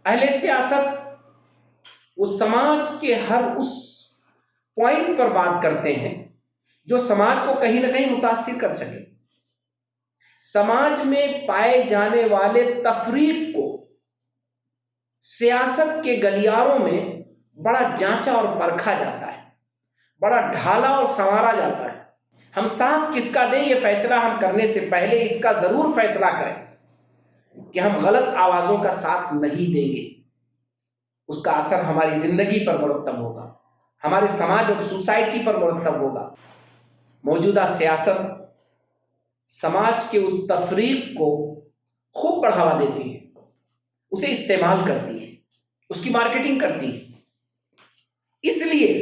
اہل سیاست وہ سماج کے ہر اس پوائنٹ پر بات کرتے ہیں جو سماج کو کہیں نہ کہیں متاثر کر سکے. سماج میں پائے جانے والے تفریق کو سیاست کے گلیاروں میں بڑا جانچا اور پرکھا جاتا ہے، بڑا ڈھالا اور سنوارا جاتا ہے. ہم ساتھ کس کا دیں یہ فیصلہ ہم کرنے سے پہلے اس کا ضرور فیصلہ کریں کہ ہم غلط آوازوں کا ساتھ نہیں دیں گے. اس کا اثر ہماری زندگی پر مرتب ہوگا، ہمارے سماج اور سوسائٹی پر مرتب ہوگا. موجودہ سیاست سماج کے اس تفریق کو خوب بڑھاوا دیتی ہے، اسے استعمال کرتی ہے، اس کی مارکیٹنگ کرتی ہے. اس لیے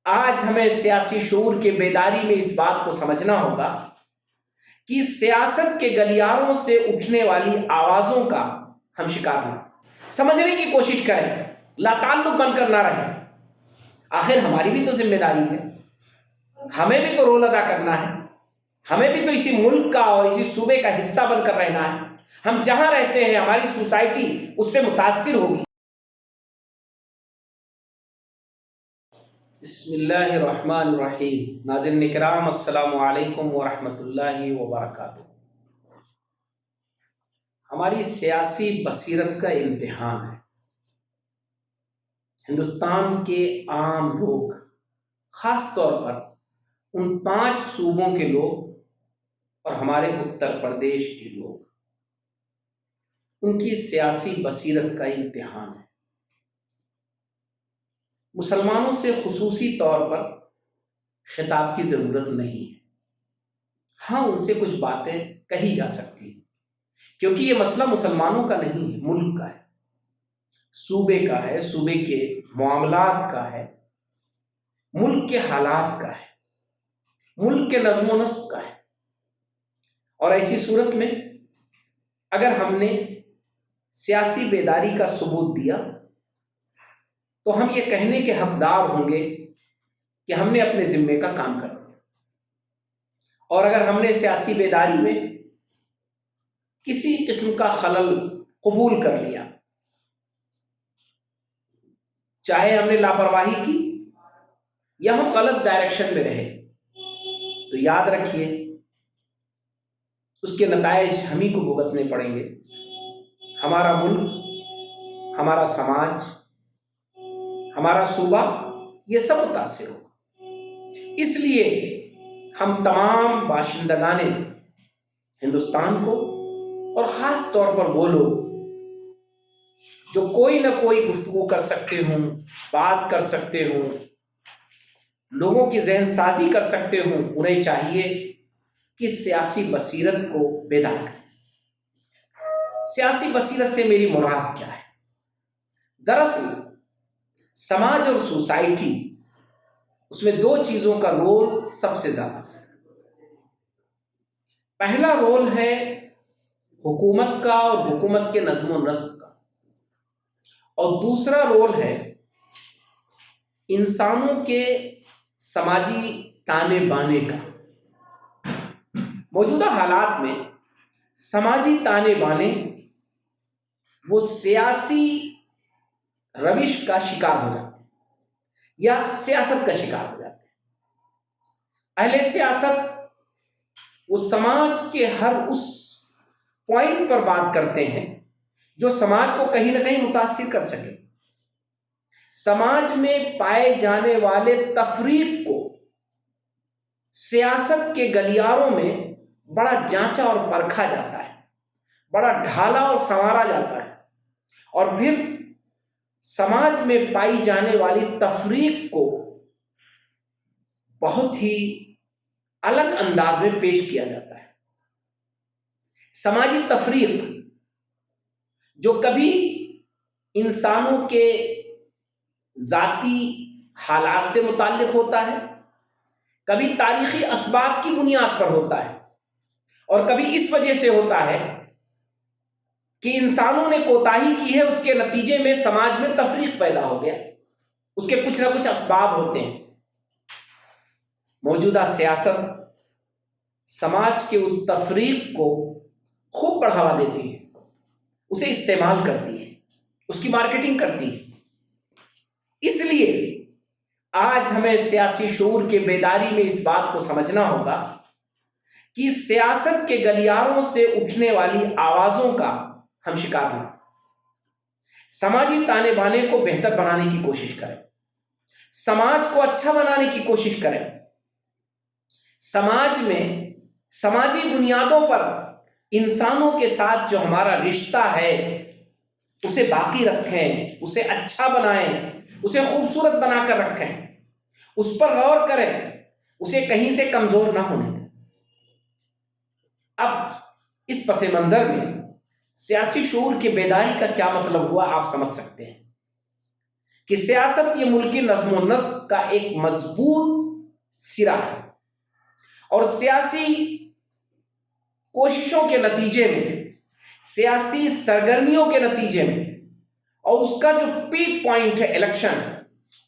آج ہمیں سیاسی شعور کے بیداری میں اس بات کو سمجھنا ہوگا کہ سیاست کے گلیاروں سے اٹھنے والی آوازوں کا ہم شکار نہ سمجھنے کی کوشش کریں، لا تعلق بن کر نہ رہیں. آخر ہماری بھی تو ذمہ داری ہے، ہمیں بھی تو رول ادا کرنا ہے، ہمیں بھی تو اسی ملک کا اور اسی صوبے کا حصہ بن کر رہنا ہے. ہم جہاں رہتے ہیں ہماری سوسائٹی اس سے متاثر ہوگی. بسم اللہ الرحمن الرحیم. ناظرین کرام، السلام علیکم ورحمۃ اللہ وبرکاتہ. ہماری سیاسی بصیرت کا امتحان ہے. ہندوستان کے عام لوگ، خاص طور پر ان 5 صوبوں کے لوگ اور ہمارے اتر پردیش کے لوگ، ان کی سیاسی بصیرت کا امتحان ہے. مسلمانوں سے خصوصی طور پر خطاب کی ضرورت نہیں ہے. ہاں، ان سے کچھ باتیں کہی جا سکتی ہیں کیونکہ یہ مسئلہ مسلمانوں کا نہیں ہے، ملک کا ہے، صوبے کا ہے، صوبے کے معاملات کا ہے، ملک کے حالات کا ہے، ملک کے نظم و نسق کا ہے. اور ایسی صورت میں اگر ہم نے سیاسی بیداری کا ثبوت دیا تو ہم یہ کہنے کے حقدار ہوں گے کہ ہم نے اپنے ذمے کا کام کر دیا. اور اگر ہم نے سیاسی بیداری میں کسی قسم کا خلل قبول کر لیا، چاہے ہم نے لاپرواہی کی یا ہم غلط ڈائریکشن میں رہے، تو یاد رکھیے اس کے نتائج ہم ہی کو بھگتنے پڑیں گے. ہمارا ملک، ہمارا سماج، ہمارا صوبہ، یہ سب متاثر ہوگا. اس لیے ہم تمام باشندگان ہندوستان کو، اور خاص طور پر وہ لوگ جو کوئی نہ کوئی گفتگو کر سکتے ہوں، بات کر سکتے ہوں، لوگوں کی ذہن سازی کر سکتے ہوں، انہیں چاہیے کہ سیاسی بصیرت کو بیدار کریں. سیاسی بصیرت سے میری مراد کیا ہے؟ دراصل سماج اور سوسائٹی، اس میں 2 چیزوں کا رول سب سے زیادہ ہے. پہلا رول ہے حکومت کا اور حکومت کے نظم و نسق کا، اور دوسرا رول ہے انسانوں کے سماجی تانے بانے کا. موجودہ حالات میں سماجی تانے بانے وہ سیاسی روش کا شکار ہو جاتے ہیں یا سیاست کا شکار ہو جاتے ہیں. اہل سیاست وہ سماج کے ہر اس پوائنٹ پر بات کرتے ہیں جو سماج کو کہیں نہ کہیں متاثر کر سکے. سماج میں پائے جانے والے تفریق کو سیاست کے گلیاروں میں بڑا جانچا اور پرکھا جاتا ہے، بڑا ڈھالا اور سنوارا جاتا ہے، اور پھر سماج میں پائی جانے والی تفریق کو بہت ہی الگ انداز میں پیش کیا جاتا ہے. سماجی تفریق جو کبھی انسانوں کے ذاتی حالات سے متعلق ہوتا ہے، کبھی تاریخی اسباب کی بنیاد پر ہوتا ہے، اور کبھی اس وجہ سے ہوتا ہے کہ انسانوں نے کوتاہی کی ہے، اس کے نتیجے میں سماج میں تفریق پیدا ہو گیا. اس کے کچھ نہ کچھ اسباب ہوتے ہیں. موجودہ سیاست سماج کے اس تفریق کو خوب بڑھاوا دیتی ہے، اسے استعمال کرتی ہے، اس کی مارکیٹنگ کرتی ہے۔ اس لیے آج ہمیں سیاسی شعور کے بیداری میں اس بات کو سمجھنا ہوگا کہ سیاست کے گلیاروں سے اٹھنے والی آوازوں کا ہم شکار نہ، سماجی تانے بانے کو بہتر بنانے کی کوشش کریں، سماج کو اچھا بنانے کی کوشش کریں، سماج میں سماجی بنیادوں پر انسانوں کے ساتھ جو ہمارا رشتہ ہے اسے باقی رکھیں، اسے اچھا بنائیں، اسے خوبصورت بنا کر رکھیں، اس پر غور کریں، اسے کہیں سے کمزور نہ ہونے دیں۔ اب اس پس منظر میں سیاسی شعور کی بیداری کا کیا مطلب ہوا آپ سمجھ سکتے ہیں کہ سیاست یہ ملکی نظم و نسق کا ایک مضبوط سرا ہے، اور سیاسی کوششوں کے نتیجے میں، سیاسی سرگرمیوں کے نتیجے میں، اور اس کا جو پیک پوائنٹ ہے الیکشن،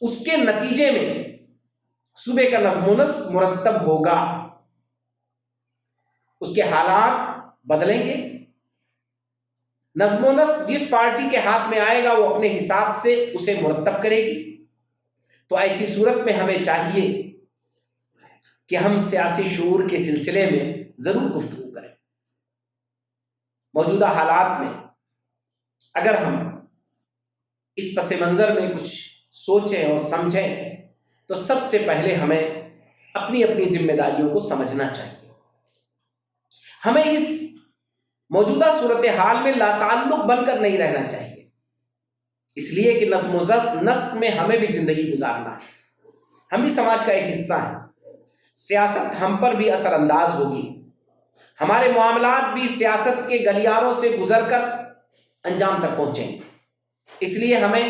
اس کے نتیجے میں صوبے کا نظم و نسق مرتب ہوگا، اس کے حالات بدلیں گے۔ نظم و نسق جس پارٹی کے ہاتھ میں آئے گا وہ اپنے حساب سے اسے مرتب کرے گی۔ تو ایسی صورت میں ہمیں چاہیے کہ ہم سیاسی شعور کے سلسلے میں ضرور گفتگو کریں۔ موجودہ حالات میں اگر ہم اس پس منظر میں کچھ سوچیں اور سمجھیں تو سب سے پہلے ہمیں اپنی اپنی ذمہ داریوں کو سمجھنا چاہیے۔ ہمیں اس موجودہ صورتحال میں لا تعلق بن کر نہیں رہنا چاہیے، اس لیے کہ نظم و نسق میں ہمیں بھی زندگی گزارنا ہے، ہم بھی سماج کا ایک حصہ ہیں، سیاست ہم پر بھی اثر انداز ہوگی، ہمارے معاملات بھی سیاست کے گلیاروں سے گزر کر انجام تک پہنچیں، اس لیے ہمیں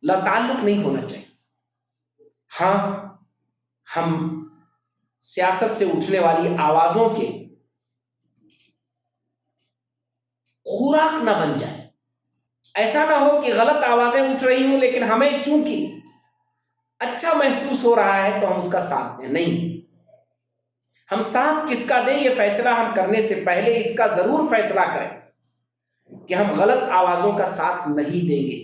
لا تعلق نہیں ہونا چاہیے۔ ہاں، ہم سیاست سے اٹھنے والی آوازوں کے خوراک نہ بن جائے، ایسا نہ ہو کہ غلط آوازیں اٹھ رہی ہوں لیکن ہمیں چونکہ اچھا محسوس ہو رہا ہے تو ہم اس کا ساتھ دیں۔ نہیں، ہم ساتھ کس کا دیں یہ فیصلہ ہم کرنے سے پہلے اس کا ضرور فیصلہ کریں کہ ہم غلط آوازوں کا ساتھ نہیں دیں گے،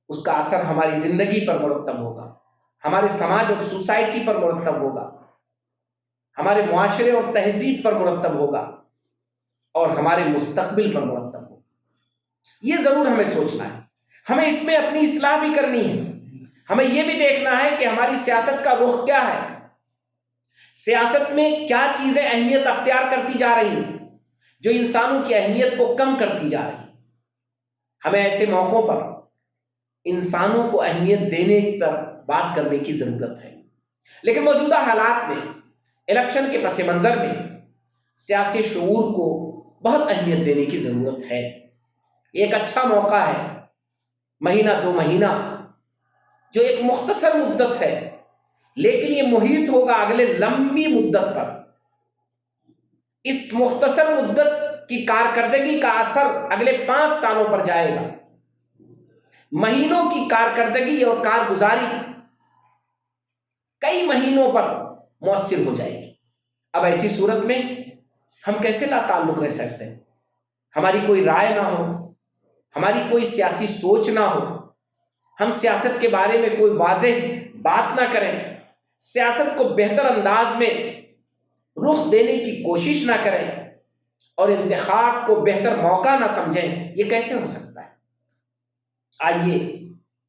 اس کا اثر ہماری زندگی پر مرتب ہوگا، ہمارے سماج اور سوسائٹی پر مرتب ہوگا، ہمارے معاشرے اور تہذیب پر مرتب ہوگا، اور ہمارے مستقبل پر مرتب ہوگا۔ یہ ضرور ہمیں سوچنا ہے، ہمیں اس میں اپنی اصلاح بھی کرنی ہے، ہمیں یہ بھی دیکھنا ہے کہ ہماری سیاست کا رخ کیا ہے، سیاست میں کیا چیزیں اہمیت اختیار کرتی جا رہی ہیں جو انسانوں کی اہمیت کو کم کرتی جا رہی ہیں۔ ہمیں ایسے موقعوں پر انسانوں کو اہمیت دینے پر بات کرنے کی ضرورت ہے، لیکن موجودہ حالات میں الیکشن کے پس منظر میں سیاسی شعور کو بہت اہمیت دینے کی ضرورت ہے۔ ایک اچھا موقع ہے، مہینہ دو مہینہ جو ایک مختصر مدت ہے لیکن یہ محیط ہوگا اگلے لمبی مدت پر۔ اس مختصر مدت کی کارکردگی کا اثر اگلے 5 سالوں پر جائے گا، مہینوں کی کارکردگی اور کارگزاری کئی مہینوں پر مؤثر ہو جائے گی۔ اب ایسی صورت میں ہم کیسے لا تعلق رہ سکتے ہیں؟ ہماری کوئی رائے نہ ہو، ہماری کوئی سیاسی سوچ نہ ہو، ہم سیاست کے بارے میں کوئی واضح بات نہ کریں، سیاست کو بہتر انداز میں رخ دینے کی کوشش نہ کریں، اور انتخاب کو بہتر موقع نہ سمجھیں، یہ کیسے ہو سکتا ہے؟ آئیے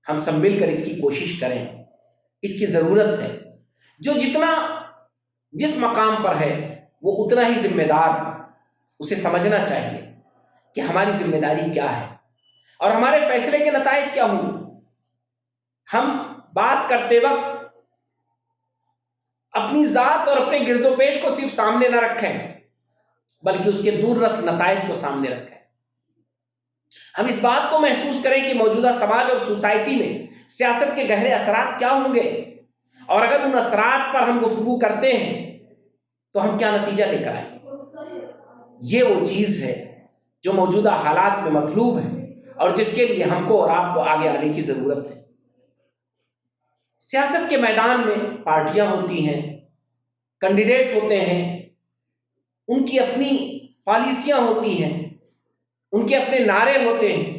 ہم سب مل کر اس کی کوشش کریں، اس کی ضرورت ہے۔ جو جتنا جس مقام پر ہے وہ اتنا ہی ذمہ دار، اسے سمجھنا چاہیے کہ ہماری ذمہ داری کیا ہے اور ہمارے فیصلے کے نتائج کیا ہوں گے۔ ہم بات کرتے وقت اپنی ذات اور اپنے گرد و پیش کو صرف سامنے نہ رکھیں بلکہ اس کے دور رس نتائج کو سامنے رکھیں۔ ہم اس بات کو محسوس کریں کہ موجودہ سماج اور سوسائٹی میں سیاست کے گہرے اثرات کیا ہوں گے، اور اگر ان اثرات پر ہم گفتگو کرتے ہیں تو ہم کیا نتیجہ لے کر آئیں گے۔ یہ وہ چیز ہے جو موجودہ حالات میں مطلوب ہے اور جس کے لیے ہم کو اور آپ کو آگے آنے کی ضرورت ہے۔ سیاست کے میدان میں پارٹیاں ہوتی ہیں، کینڈیڈیٹ ہوتے ہیں، ان کی اپنی پالیسیاں ہوتی ہیں، ان کے اپنے نعرے ہوتے ہیں،